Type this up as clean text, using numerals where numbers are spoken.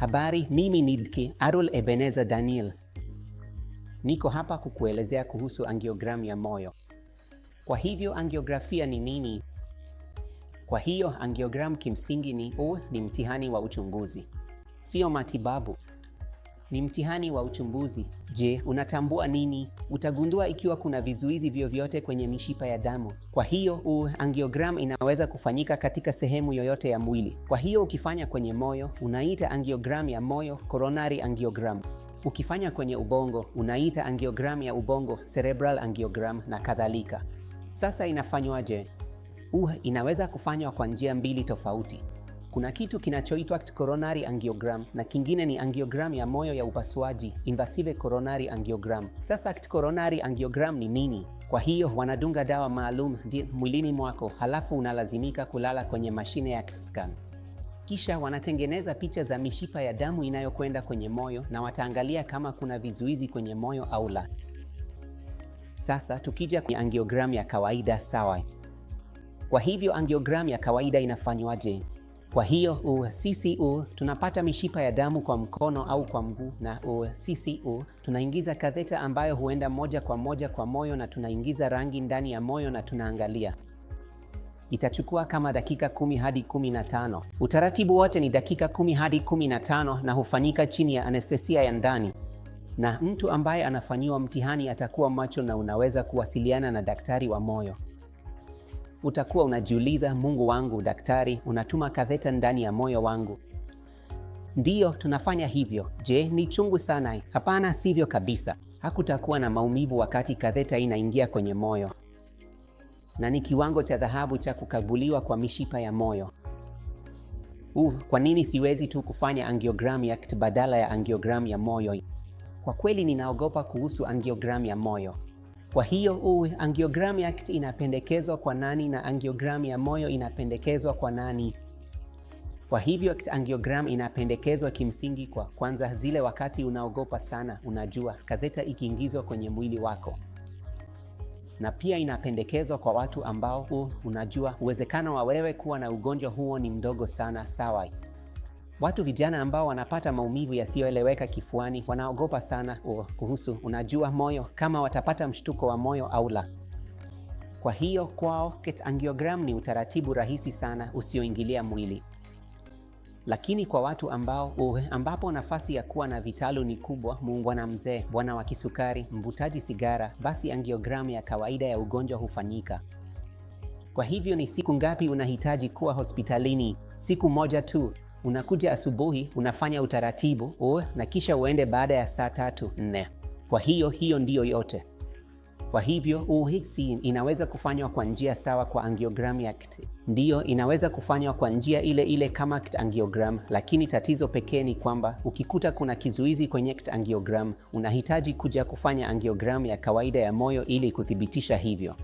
Habari, mimi ni Dk. Arul Ebeneza Daniel. Niko hapa kukuelezea kuhusu angiogramu ya moyo. Kwa hivyo angiografia ni nini? Kwa hiyo angiogramu kimsingi ni mtihani wa uchunguzi. Sio matibabu. Ni mtihani wa uchunguzi. Je, unatambua nini? Utagundua ikiwa kuna vizuizi vyovyote kwenye mishipa ya damu. Kwa hiyo angiogramu inaweza kufanyika katika sehemu yoyote ya mwili. Kwa hiyo ukifanya kwenye moyo, unaita angiogramu ya moyo coronary angiogram. Ukifanya kwenye ubongo, unaita angiogramu ya ubongo cerebral angiogram na kadhalika. Sasa inafanywaje? Inaweza kufanywa kwa njia mbili tofauti. Kuna kitu kinachoitwa coronary angiogram na kingine ni angiogram ya moyo ya upasuaji, invasive coronary angiogram. Sasa coronary angiogram ni nini? Kwa hiyo wanadunga dawa maalum mwilini mwako, halafu unalazimika kulala kwenye mashine ya CT scan. Kisha wanatengeneza picha za mishipa ya damu inayokwenda kwenye moyo na wataangalia kama kuna vizuizi kwenye moyo au la. Sasa tukija kwenye angiogram ya kawaida, sawa. Kwa hivyo angiogram ya kawaida inafanywaje? Kwa hiyo sisi tunapata mishipa ya damu kwa mkono au kwa mguu, na sisi tunaingiza katheta ambayo huenda moja kwa moyo na tunaingiza rangi ndani ya moyo na tunaangalia. Itachukua kama dakika 10 hadi 15. Utaratibu wote ni dakika 10 hadi 15 na hufanyika chini ya anestesia ya ndani. Na mtu ambaye anafanyiwa mtihani atakuwa macho na unaweza kuwasiliana na daktari wa moyo. Utakuwa unajiuliza, Mungu wangu daktari, unatuma katheta ndani ya moyo wangu. Ndiyo, tunafanya hivyo. Je, ni chungu sana? Hapana, sivyo kabisa. Hakutakuwa na maumivu wakati katheta inaingia kwenye moyo. Na ni kiwango cha dhahabu cha kukaguliwa kwa mishipa ya moyo. Kwa nini siwezi tu kufanya angiogramu ya CT badala ya angiogramu ya moyo? Kwa kweli ninaogopa kuhusu angiogramu ya moyo. Kwa hiyo angiogramu ya CT inapendekezwa kwa nani na angiogramu ya moyo inapendekezwa kwa nani? Kwa hivyo CT angiogramu inapendekezwa kimsingi kwa kwanza zile wakati unaogopa sana, unajua, katheta ikiingizwa kwenye mwili wako. Na pia inapendekezwa kwa watu ambao unajua uwezekano wa wewe kuwa na ugonjwa huo ni mdogo sana, sawa. Watu vijana ambao wanapata maumivu yasiyoeleweka kifuani wanaogopa sana kuhusu, unajua, moyo, kama watapata mshtuko wa moyo au la. Kwa hiyo kwao CT angiogram ni utaratibu rahisi sana usioingilia mwili. Lakini kwa watu ambapo nafasi ya kuwa na vitalu ni kubwa, muungwana mzee, bwana wa kisukari, mvutaji sigara, basi angiogramu ya kawaida ya ugonjwa hufanyika. Kwa hivyo ni siku ngapi unahitaji kuwa hospitalini? Siku moja tu. Unakuja asubuhi, unafanya utaratibu, na kisha uende baada ya saa 3-4. Kwa hiyo ndiyo yote. Kwa hivyo hii inaweza kufanywa kwa njia sawa kwa angiogramu ya CT. Ndiyo, inaweza kufanywa kwa njia ile kama CT angiogram, lakini tatizo pekee ni kwamba ukikuta kuna kizuizi kwenye CT angiogram, unahitaji kuja kufanya angiogramu ya kawaida ya moyo ili kuthibitisha hivyo.